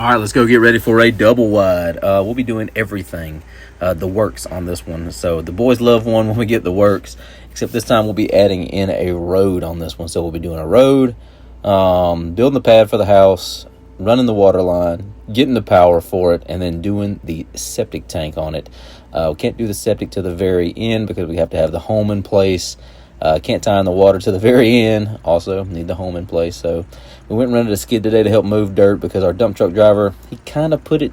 All right, let's go get ready for a double wide. We'll be doing everything, the works on this one. So the boys love one when we get the works, except this time we'll be adding in a road on this one. So we'll be doing a road, building the pad for the house, running the water line, getting the power for it, and then doing the septic tank on it. We can't do the septic to the very end because we have to have the home in place. Can't tie in the water to the very end. Also need the home in place. So we went and rented a skid today to help move dirt because our dump truck driver, he kind of put it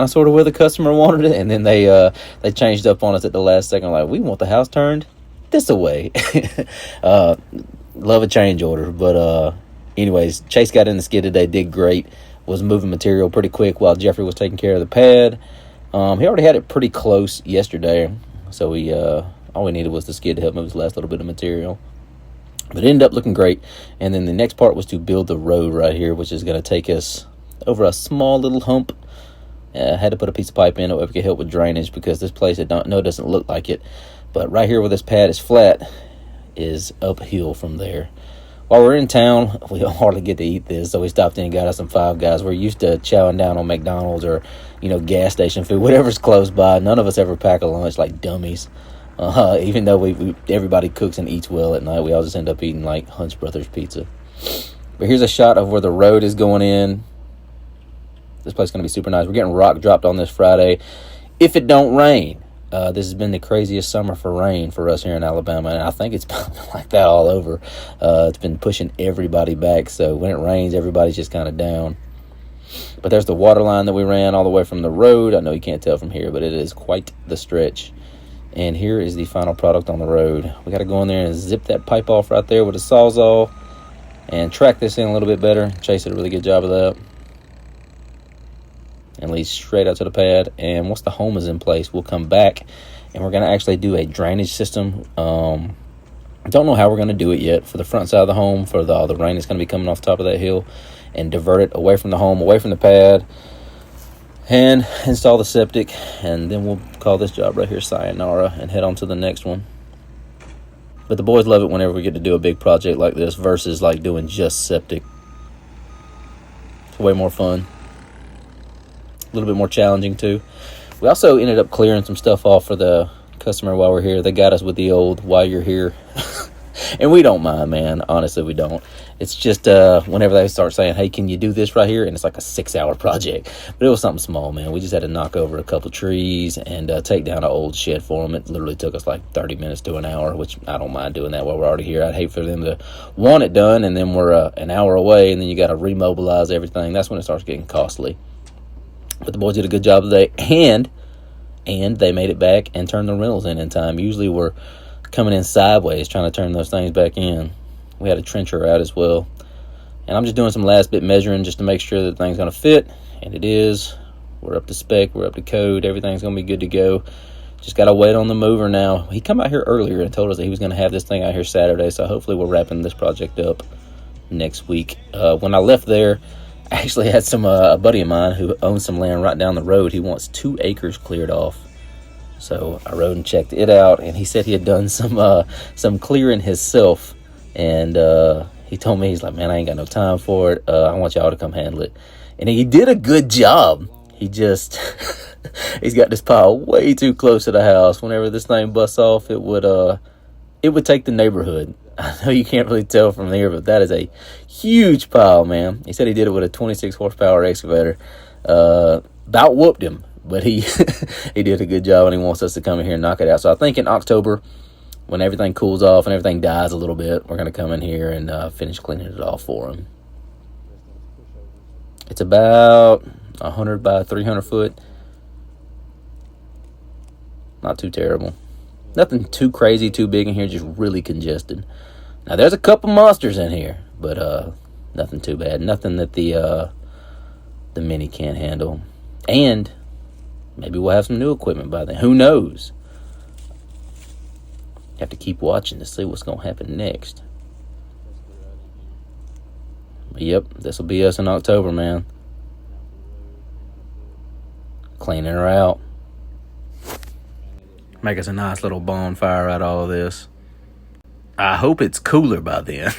sort of where the customer wanted it, and then they changed up on us at the last second, like, we want the house turned this away. Love a change order. But anyways, Chase got in the skid today, did great, was moving material pretty quick while Jeffrey was taking care of the pad. He already had it pretty close yesterday, so we all we needed was the skid to help move his last little bit of material. But it ended up looking great. And then the next part was to build the road right here, which is going to take us over a small little hump. Had to put a piece of pipe in it if we could help with drainage, because this place, it doesn't look like it. But right here where this pad is flat is uphill from there. While we're in town, we don't hardly get to eat this, so we stopped in and got us some Five Guys. We're used to chowing down on McDonald's or, gas station food, whatever's close by. None of us ever pack a lunch like dummies. Even though everybody cooks and eats well at night, we all just end up eating like Hunt's Brothers pizza. But here's a shot of where the road is going in. This place is going to be super nice. We're getting rock dropped on this Friday, if it don't rain. This has been the craziest summer for rain for us here in Alabama, and I think it's been like that all over. It's been pushing everybody back, so when it rains, everybody's just kind of down. But there's the water line that we ran all the way from the road. I know you can't tell from here, but it is quite the stretch. And here is the final product on the road. We got to go in there and zip that pipe off right there with a Sawzall and track this in a little bit better. Chase did a really good job of that. And lead straight out to the pad. And once the home is in place, we'll come back and we're going to actually do a drainage system. Don't know how we're going to do it yet for the front side of the home, for all the rain that's going to be coming off the top of that hill, and divert it away from the home, away from the pad, and install the septic. And then we'll call this job right here sayonara and head on to the next one. But the boys love it whenever we get to do a big project like this versus like doing just septic. It's way more fun, a little bit more challenging too. We also ended up clearing some stuff off for the customer while we're here. They got us with the old "while you're here." And we don't mind, man. Honestly, we don't. It's just whenever they start saying, hey, can you do this right here? And it's like a 6-hour project. But it was something small, man. We just had to knock over a couple trees and take down an old shed for them. It literally took us like 30 minutes to an hour, which I don't mind doing that while we're already here. I'd hate for them to want it done, and then we're an hour away, and then you got to remobilize everything. That's when it starts getting costly. But the boys did a good job today, and they made it back and turned the rentals in time. Usually we're coming in sideways trying to turn those things back in. We had a trencher out as well. And I'm just doing some last bit measuring just to make sure that the thing's going to fit. And it is. We're up to spec. We're up to code. Everything's going to be good to go. Just got to wait on the mover now. He come out here earlier and told us that he was going to have this thing out here Saturday. So hopefully we're wrapping this project up next week. When I left there, I actually had a buddy of mine who owns some land right down the road. He wants 2 acres cleared off. So I rode and checked it out, and he said he had done some clearing himself. And he told me, he's like, man, I ain't got no time for it. I want y'all to come handle it. And he did a good job. He just, he's got this pile way too close to the house. Whenever this thing busts off, it would take the neighborhood. I know you can't really tell from here, but that is a huge pile, man. He said he did it with a 26 horsepower excavator. About whooped him. But he did a good job, and he wants us to come in here and knock it out. So I think in October, when everything cools off and everything dies a little bit, we're going to come in here and finish cleaning it off for him. It's about 100 by 300 foot. Not too terrible. Nothing too crazy, too big in here, just really congested. Now, there's a couple monsters in here, but nothing too bad. Nothing that the Mini can't handle. And maybe we'll have some new equipment by then. Who knows? You have to keep watching to see what's going to happen next. But yep, this will be us in October, man. Cleaning her out. Make us a nice little bonfire out of all of this. I hope it's cooler by then.